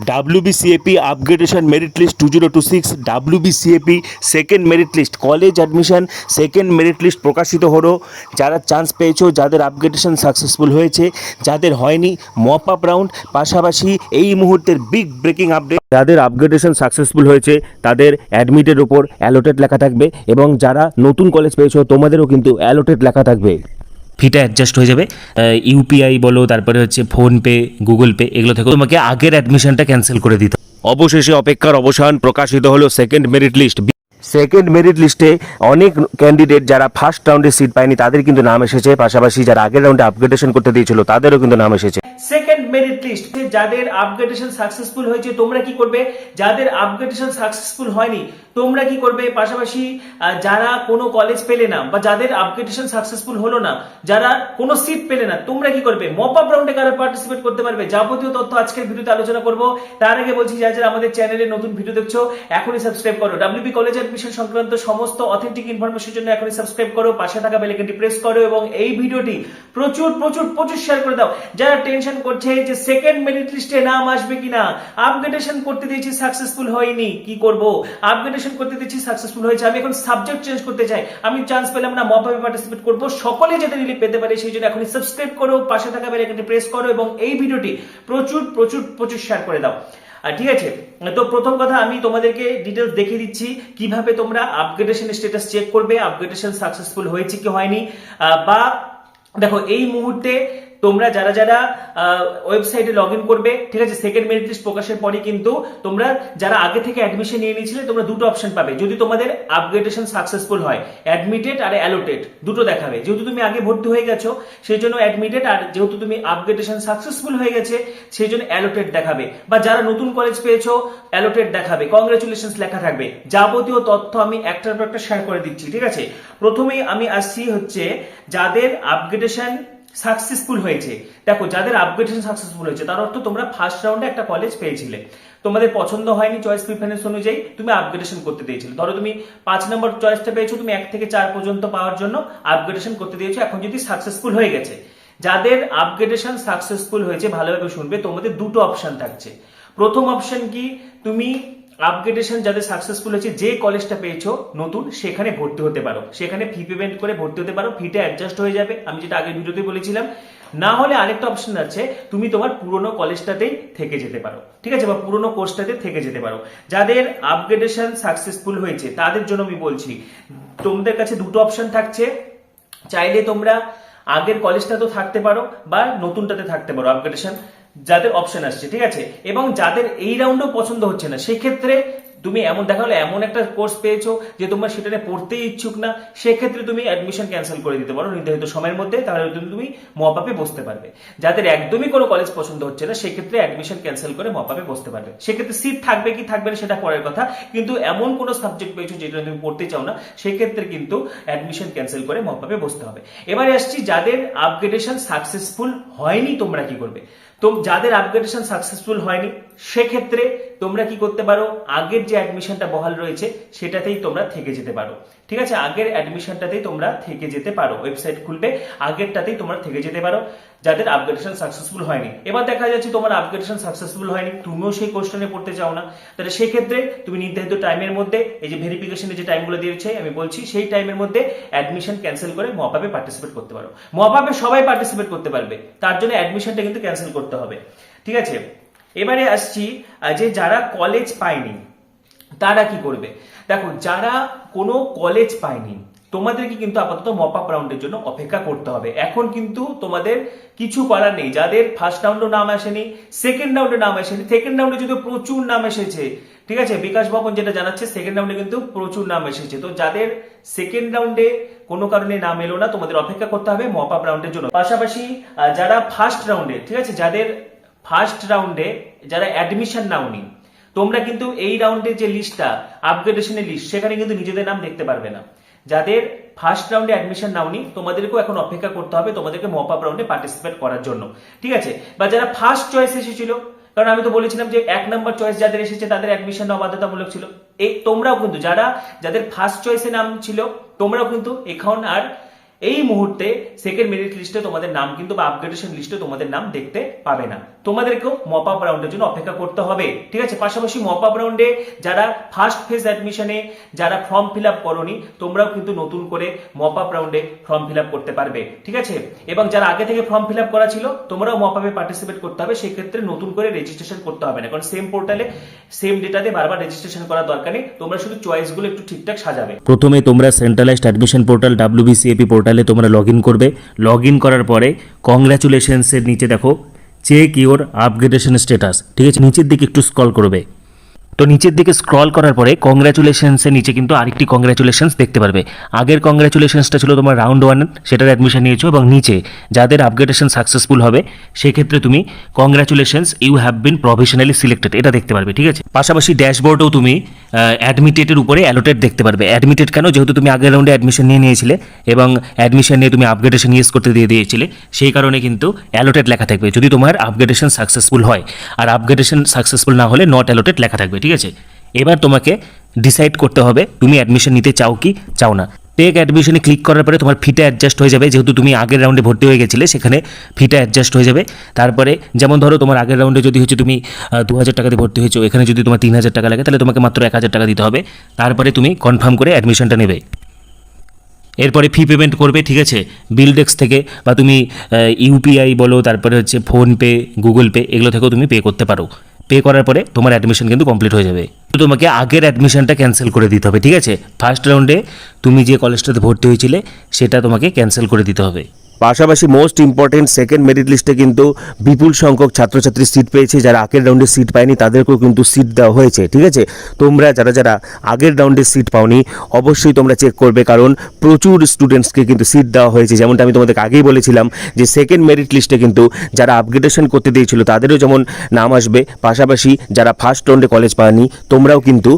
WBCAP upgradation merit list 2026, WBCAP second merit list, college admission second merit list প্রকাশিত হলো। যারা chance পেয়েছো, যাদের আপগ্রেডেশন সাকসেসফুল হয়েছে, যাদের হয়নি মপ আপ রাউন্ড, পাশাপাশি এই মুহূর্তের বিগ ব্রেকিং আপডেট, যাদের আপগ্রেডেশন সাকসেসফুল হয়েছে তাদের অ্যাডমিটের ওপর অ্যালোটেড লেখা থাকবে, এবং যারা নতুন কলেজ পেয়েছো তোমাদেরও কিন্তু অ্যালোটেড লেখা থাকবে। ফিটা অ্যাডজাস্ট হয়ে যাবে। ইউপিআই বলো, তারপরে হচ্ছে ফোনপে, গুগল পে, এগুলো থেকে তোমাকে আগের অ্যাডমিশনটা ক্যান্সেল করে দিতে। অবশেষে অপেক্ষার অবসান, প্রকাশিত হলো second merit list. Second merit লিস্টে অনেক ক্যান্ডিডেট যারা ফার্স্ট রাউন্ডে সিট পায়নি তাদের কিন্তু নাম এসেছে, পাশাপাশি যারা আগের রাউন্ডে আপগ্রেডেশন করতে দিয়েছিল তাদেরও কিন্তু নাম এসেছে। সেকেন্ড মেরিট লিস্ট, যাদের আপগ্রেডেশন সাকসেসফুল হয়েছে তোমরা কি করবে, যাদের আপগ্রেডেশন সাকসেসফুল হয়নি তোমরা কি করবে, পাশাপাশি যারা কোনো কলেজ পেলে না বা যাদের আপগ্রেডেশন সাকসেসফুল হলো না, যারা কোনো সিট পেলে না, তোমরা কি করবে, মপ আপ রাউন্ডে কারা পার্টিসিপেট করতে পারবে, যাবতীয় তথ্য আজকের ভিডিওতে আলোচনা করব। তার আগে বলছি, যারা আমাদের চ্যানেলে নতুন ভিডিও দেখছো এখনই সাবস্ক্রাইব করো। ডাব্লিউবি কলেজ অ্যাডমিশন সংক্রান্ত সমস্ত অথেন্টিক ইনফরমেশনের জন্য এখনই সাবস্ক্রাইব করো, পাশে থাকা বেল আইকনটি প্রেস করো এবং এই ভিডিওটি প্রচুর প্রচুর প্রচুর শেয়ার করে দাও। যারা টেনশন করছে যে সেকেন্ড মেরিট লিস্টে নাম আসবে কিনা, আপগ্রেডেশন করতে দিয়েছি সাকসেসফুল হয়নি কি করব, আপগ্রেডেশন করতে দিয়েছি সাকসেসফুল হয়েছে, আমি এখন সাবজেক্ট চেঞ্জ করতে চাই, আমি চান্স পেলাম না, মপ আপে পার্টিসিপেট করব, সকলে যাতে রিলিফ পেতে পারে সেই জন্য এখনই সাবস্ক্রাইব করো, পাশে থাকা বেল আইকনটি প্রেস করো এবং এই ভিডিওটি প্রচুর প্রচুর প্রচুর শেয়ার করে দাও। আর ঠিক আছে, তো প্রথম কথা আমি তোমাদেরকে ডিটেলস দেখিয়ে দিচ্ছি কিভাবে তোমরা আপগ্রেডেশন স্ট্যাটাস চেক করবে, আপগ্রেডেশন সাকসেসফুল হয়েছে কি হয়নি। বা দেখো, এই মুহূর্তে তোমরা যারা যারা ওয়েবসাইটে লগ ইন করবে, ঠিক আছে, সেকেন্ড মেরিট লিস্ট প্রকাশের পরে কিন্তু তোমরা যারা আগে থেকে অ্যাডমিশন নিয়ে নিয়েছিলে তোমরা দুটো অপশন পাবে। যদি তোমাদের আপগ্রেডেশন সাকসেসফুল হয়, অ্যাডমিটেড আর অ্যালোটেড দুটো দেখাবে। যেহেতু তুমি আগে ভর্তি হয়ে গেছো সেই জন্য অ্যাডমিটেড, আর যেহেতু তুমি আপগ্রেডেশন সাকসেসফুল হয়ে গেছে সেই জন্য অ্যালোটেড দেখাবে। বা যারা নতুন কলেজ পেয়েছো অ্যালোটেড দেখাবে, কংগ্রেচুলেশনস লেখা থাকবে। যাবতীয় তথ্য আমি একটার পর একটা শেয়ার করে দিচ্ছি, ঠিক আছে। প্রথমেই আমি আসছি হচ্ছে যাদের আপগ্রেডেশন সাকসেসফুল হয়েছে। দেখো, যাদের আপগ্রেডেশন সাকসেসফুল হয়েছে তার অর্থ তোমরা ফার্স্ট রাউন্ডে একটা কলেজ পেয়েছিলে, তোমাদের পছন্দ হয়নি, চয়েস প্রিফারেন্স অনুযায়ী তুমি আপগ্রেডেশন করতে দিয়েছিলে। ধরো তুমি 5 নম্বর চয়েসটা পেয়েছো, তুমি 1 থেকে 4 পর্যন্ত পাওয়ার জন্য আপগ্রেডেশন করতে দিয়েছো, এখন যদি সাকসেসফুল হয়ে গেছে। যাদের আপগ্রেডেশন সাকসেসফুল হয়েছে ভালোভাবে শুনবে, তোমাদের দুটো অপশন থাকছে। প্রথম অপশন কি, তুমি আপগ্রেডেশন যাদের সাকসেসফুল হয়েছে যে কলেজটা পেয়েছো নতুন সেখানে ভর্তি হতে পারো, সেখানে ফি পেমেন্ট করে ভর্তি হতে পারো, ফিটা অ্যাডজাস্ট হয়ে যাবে, আমি যেটা আগের ভিডিওতে বলেছিলাম। না হলে আরেকটা অপশন আছে, তুমি তোমার পুরনো কলেজটাতেই থেকে যেতে পারো, ঠিক আছে, বা পুরনো কোর্সটাতে থেকে যেতে পারো। যাদের আপগ্রেডেশন সাকসেসফুল হয়েছে তাদের জন্য আমি বলছি, তোমাদের কাছে দুটো অপশন থাকছে। চাইলে তোমরা আগের কলেজটা তো থাকতে পারো বা নতুনটাতে থাকতে পারো, আপগ্রেডেশন যাদের অপশন আসছে, ঠিক আছে। এবং যাদের এই রাউন্ডও পছন্দ হচ্ছে না, সেক্ষেত্রে তুমি এমন দেখা হলো এমন একটা কোর্স পেয়েছো যে তোমার সেটা নিয়ে পড়তেই ইচ্ছুক না, সেক্ষেত্রে তুমি অ্যাডমিশন ক্যান্সেল করে দিতে পারো নির্ধারিত সময়ের মধ্যে, তাহলে তুমি মপ আপে বসতে পারবে। যাদের একদমই কোনো কলেজ পছন্দ হচ্ছে না সেক্ষেত্রে অ্যাডমিশন ক্যান্সেল করে মপ আপে বসতে পারবে। সেক্ষেত্রে সিট থাকবে কি থাকবে না সেটা পরের কথা, কিন্তু এমন কোনো সাবজেক্ট পেয়েছো যেটা তুমি পড়তে চাও না সেক্ষেত্রে কিন্তু অ্যাডমিশন ক্যান্সেল করে মপ আপে বসতে হবে। এবারে আসছি যাদের আপগ্রেডেশন সাকসেসফুল হয়নি তোমরা কি করবে। তো যাদের আপগ্রেডেশন সাকসেসফুল হয়নি সেক্ষেত্রে তোমরা কি করতে পারো, আগের যে অ্যাডমিশনটা বহাল রয়েছে সেটাতেই তোমরা থেকে যেতে পারো, ঠিক আছে। আগের অ্যাডমিশনটাতেই তোমরা থেকে যেতে পারো, ওয়েবসাইট খুলবে আগেরটাতেই তোমরা থেকে যেতে পারো যাদের আপগ্রেডেশন সাকসেসফুল হয়নি। এবার দেখা যাচ্ছে তোমার আপগ্রেডেশন সাকসেসফুল হয়নি, তুমিও সেই কোর্সটা নিয়ে পড়তে চাও না, তাহলে সেক্ষেত্রে তুমি নির্ধারিত টাইমের মধ্যে, এই যে ভেরিফিকেশনের যে টাইমগুলো দিয়েছে আমি বলছি সেই টাইমের মধ্যে অ্যাডমিশন ক্যান্সেল করে মপ আপে পার্টিসিপেট করতে পারো। মপ আপে সবাই পার্টিসিপেট করতে পারবে, তার জন্য অ্যাডমিশনটা কিন্তু ক্যান্সেল করতে হবে, ঠিক আছে। এবারে আসছি যে যারা কলেজ পায়নি তারা কি করবে। দেখো, যারা কোনো কলেজ পায়নি তোমাদেরকে কিন্তু আপাতত মপ আপ রাউন্ডের জন্য অপেক্ষা করতে হবে। এখন কিন্তু তোমাদের কিছু করার নেই। যাদের ফার্স্ট রাউন্ডে নাম আসেনি, সেকেন্ড রাউন্ডে নাম আসেনি, সেকেন্ড রাউন্ডে যদি প্রচুর নাম এসেছে, ঠিক আছে, বিকাশ ভবন যেটা জানাচ্ছে সেকেন্ড রাউন্ডে কিন্তু প্রচুর নাম এসেছে। তো যাদের সেকেন্ড রাউন্ডে কোনো কারণে নাম এলো না তোমাদের অপেক্ষা করতে হবে মপ আপ রাউন্ডের জন্য। পাশাপাশি যারা ফার্স্ট রাউন্ডে, ঠিক আছে, যাদের ফার্স্ট রাউন্ডে যারা অ্যাডমিশন নাওনি তোমরা কিন্তু এই রাউন্ডে যে লিস্টটা আপগ্রেডেশনের লিস্ট সেখানে কিন্তু নিজেদের নাম দেখতে পারবে না। যাদের ফার্স্ট রাউন্ডে অ্যাডমিশন নাওনি তোমাদেরকেও এখন অপেক্ষা করতে হবে তোমাদেরকে মপ আপ রাউন্ডে পার্টিসিপেট করার জন্য, ঠিক আছে। বা যারা ফার্স্ট চয়েস এসেছিল, কারণ আমি তো বলেছিলাম যে 1 নম্বর চয়েস যাদের এসেছে তাদের অ্যাডমিশন নেওয়া বাধ্যতামূলক ছিল, এই তোমরাও কিন্তু যাদের ফার্স্ট চয়েসে নাম ছিল তোমরাও কিন্তু এখন আর এই মুহূর্তে সেকেন্ড মেরিট লিস্টে তোমাদের নাম কিন্তু বা আপগ্রেডেশন লিস্টে তোমাদের নাম দেখতে পাবে না, তোমাদেরকেও মপ আপ রাউন্ডের জন্য অপেক্ষা করতে হবে। ঠিক আছে, পাশাপাশি মপ আপ রাউন্ডে যারা ফার্স্ট ফেজ অ্যাডমিশনে যারা ফর্ম ফিল আপ করোনি, তোমরাও কিন্তু নতুন করে মপ আপ রাউন্ডে ফর্ম ফিল আপ করতে পারবে। ঠিক আছে, এবং যারা আগে থেকে ফর্ম ফিল আপ করা ছিল তোমরাও মপ আপে পার্টিসিপেট করতে হবে, সেই ক্ষেত্রে নতুন করে রেজিস্ট্রেশন করতে হবে না, কারণ সেম পোর্টালে সেম ডেটাতে বারবার রেজিস্ট্রেশন করার দরকার নেই, তোমরা শুধু চয়েসগুলো একটু ঠিকঠাক সাজাবে। প্রথমে তোমরা সেন্ট্রালাইজড অ্যাডমিশন পোর্টাল WBCAP পোর্টালে তোমরা লগ ইন করবে। লগ ইন করার পরে কংগ্রাচুলেশনসের নিচে দেখো চেক ইওর আপগ্রেডেশন স্ট্যাটাস, ঠিক আছে, নিচের দিকে একটু স্ক্রল করবে। তো নিচের দিকে স্ক্রল করার পরে কংগ্রাচুলেশনসের নিচে কিন্তু আরেকটি কংগ্রাচুলেশনস দেখতে পারবে। আগের কংগ্রাচুলেশনসটা ছিল তোমার রাউন্ড 1, সেটার অ্যাডমিশন নিয়েছো, এবং নিচে যাদের আপগ্রেডেশন সাকসেসফুল হবে সেক্ষেত্রে তুমি congratulations you have been professionally selected এটা দেখতে পারবে। ঠিক আছে, পাশাপাশি ড্যাশবোর্ডেও তুমি অ্যাডমিটেডের উপরে অ্যালোটেড দেখতে পারবে। অ্যাডমিটেড কেন? যেহেতু তুমি আগের রাউন্ডে অ্যাডমিশন নিয়েছিলে এবং অ্যাডমিশন নিয়ে তুমি আপগ্রেডেশন ইয়েস করতে দিয়েছিলে, সেই কারণে কিন্তু অ্যালোটেড লেখা থাকবে যদি তোমার আপগ্রেডেশন সাকসেসফুল হয়, আর আপগ্রেডেশন সাকসেসফুল না হলে নট অ্যালোটেড লেখা থাকবে। ঠিক আছে, এবার তোমাকে ডিসাইড করতে হবে তুমি অ্যাডমিশন নিতে চাও কি চাও না। টেক অ্যাডমিশনে ক্লিক করার পরে তোমার ফিটা অ্যাডজাস্ট হয়ে যাবে, যেহেতু তুমি আগের রাউন্ডে ভর্তি হয়ে গেছিলে সেখানে ফিটা অ্যাডজাস্ট হয়ে যাবে। তারপরে যেমন ধরো তোমার আগের রাউন্ডে যদি হচ্ছে তুমি 2000 টাকা দিয়ে ভর্তি হয়েছো, এখানে যদি তোমার 3000 টাকা লাগে তাহলে তোমাকে মাত্র 1000 টাকা দিতে হবে, তারপরে তুমি কনফার্ম করে অ্যাডমিশনটা নেবে। এরপরে ফি পেমেন্ট করবে। ঠিক আছে, বিলডেক্স থেকে বা তুমি ইউপিআই বলো, তারপরে হচ্ছে ফোনপে, গুগল পে, এগুলো থেকেও তুমি পে করতে পারো। পে করার পরে তোমার অ্যাডমিশন কিন্তু কমপ্লিট হয়ে যাবে। তো তোমাকে আগের অ্যাডমিশনটা ক্যান্সেল করে দিতে হবে। ঠিক আছে, ফার্স্ট রাউন্ডে তুমি যে কলেজটাতে ভর্তি হয়েছিলে সেটা তোমাকে ক্যান্সেল করে দিতে হবে। পাশাপাশি মোস্ট ইম্পর্টেন্ট সেকেন্ড মেরিট লিস্টে কিন্তু বিপুল সংখ্যক ছাত্রছাত্রী সিট পেয়েছে, যারা আগের রাউন্ডে সিট পায়নি তাদেরকেও কিন্তু সিট দেওয়া হয়েছে। ঠিক আছে, তোমরা যারা যারা আগের রাউন্ডে সিট পাওনি অবশ্যই তোমরা চেক করবে, কারণ প্রচুর স্টুডেন্টসকে কিন্তু সিট দেওয়া হয়েছে। যেমনটা আমি তোমাদেরকে আগেই বলেছিলাম যে সেকেন্ড মেরিট লিস্টে কিন্তু যারা আপগ্রেডেশন করতে দিয়েছিল তাদেরও যেমন নাম আসবে, পাশাপাশি যারা ফার্স্ট রাউন্ডে কলেজ পায়নি তোমরাও কিন্তু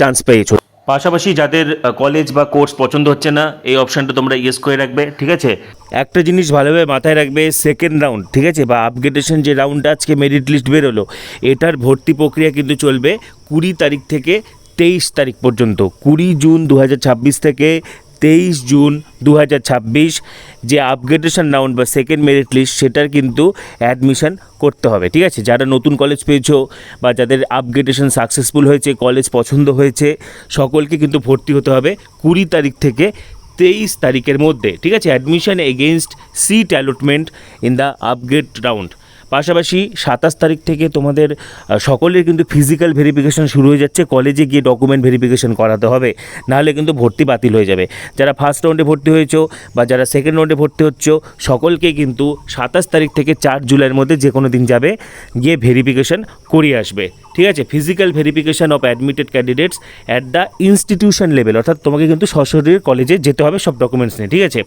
চান্স পেয়েছো। পাশাপাশি যাদের কলেজ বা কোর্স পছন্দ হচ্ছে না এই অপশানটা তোমরা ইয়েস করে রাখবে। ঠিক আছে, একটা জিনিস ভালোভাবে মাথায় রাখবে, সেকেন্ড রাউন্ড, ঠিক আছে, বা আপগ্রেডেশন যে রাউন্ডটা আজকে মেরিট লিস্ট বেরোলো, এটার ভর্তি প্রক্রিয়া কিন্তু চলবে 20 তারিখ থেকে 23 তারিখ পর্যন্ত। 20 জুন 2026 থেকে 23 জুন 2026 যে আপগ্রেডেশন রাউন্ড বা সেকেন্ড মেরিট লিস্ট সেটার কিন্তু অ্যাডমিশন করতে হবে। ঠিক আছে, যারা নতুন কলেজ পেয়েছো বা যাদের আপগ্রেডেশন সাকসেসফুল হয়েছে, কলেজ পছন্দ হয়েছে, সকলকে কিন্তু ভর্তি হতে হবে 20 তারিখ থেকে 23 তারিখের মধ্যে। ঠিক আছে, admission against seat allotment in the upgrade round. পাশাপাশি 27 তারিখ থেকে তোমাদের সকলের কিন্তু ফিজিক্যাল ভেরিফিকেশন শুরু হয়ে যাচ্ছে, কলেজে গিয়ে ডকুমেন্ট ভেরিফিকেশন করাতে হবে, নাহলে কিন্তু ভর্তি বাতিল হয়ে যাবে। যারা ফার্স্ট রাউন্ডে ভর্তি হয়েছো বা যারা সেকেন্ড রাউন্ডে ভর্তি হচ্ছ সকলকে কিন্তু 27 তারিখ থেকে 4 জুলাইয়ের মধ্যে যে কোনো দিন যাবে, গিয়ে ভেরিফিকেশন করিয়ে আসবে। ঠিক আছে, physical verification of admitted candidates at the institution level, অর্থাৎ তোমাকে কিন্তু সশরীরে কলেজে যেতে হবে সব ডকুমেন্টস নিয়ে। ঠিক আছে,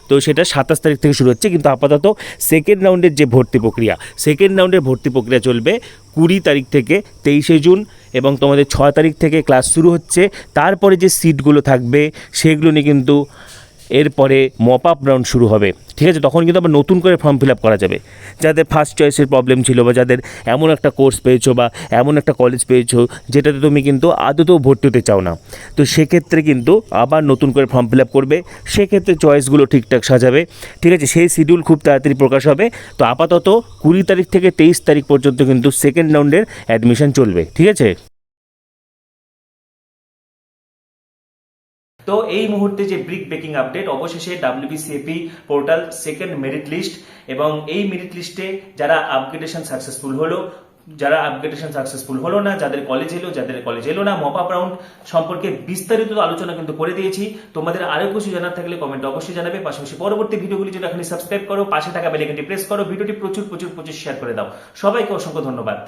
তো সেটা 27 তারিখ থেকে শুরু হচ্ছে, কিন্তু আপাতত সেকেন্ড রাউন্ডের যে ভর্তি প্রক্রিয়া, সেকেন্ড রাউন্ডের ভর্তি প্রক্রিয়া চলবে 20 তারিখ থেকে 23 জুন, এবং তোমাদের 6 তারিখ থেকে ক্লাস শুরু হচ্ছে। তারপরে যে সিটগুলো থাকবে সেগুলো নিয়ে কিন্তু এরপরে মপ আপ রাউন্ড শুরু হবে। ঠিক আছে, তখন কিন্তু আবার নতুন করে ফর্ম ফিল আপ করা যাবে। যাদের ফার্স্ট চয়েসের প্রবলেম ছিল বা যাদের এমন একটা কোর্স পেয়েছো বা এমন একটা কলেজ পেয়েছো যেটাতে তুমি কিন্তু আদতেও ভর্তি হতে চাও না, তো সেক্ষেত্রে কিন্তু আবার নতুন করে ফর্ম ফিল আপ করবে, সেক্ষেত্রে চয়েসগুলো ঠিকঠাক সাজাবে। ঠিক আছে, সেই শিডিউল খুব তাড়াতাড়ি প্রকাশ হবে। তো আপাতত 20 তারিখ থেকে 23 তারিখ পর্যন্ত কিন্তু সেকেন্ড রাউন্ডের অ্যাডমিশন চলবে। ঠিক আছে, তো এই মুহূর্তে যে ব্রিক ব্রেকিং আপডেট, অবশেষে WBCAP portal second merit list, এবং এই মেরিট লিস্টে যারা আপগ্রেডেশন সাকসেসফুল হলো, যারা আপগ্রেডেশন সাকসেসফুল হলো না, যাদের কলেজ এলো, যাদের কলেজ এলো না, মপ আপ রাউন্ড সম্পর্কে বিস্তারিত আলোচনা কিন্তু করে দিয়েছি। তোমাদের আরো কিছু জানার থাকলে কমেন্ট অবশ্যই জানাবে। পাশাপাশি পরবর্তী ভিডিওগুলি যদি এখনই সাবস্ক্রাইব করো, পাশে থাকা বেল আইকনটি প্রেস করো, ভিডিওটি প্রচুর শেয়ার করে দাও। সবাইকে অসংখ্য ধন্যবাদ।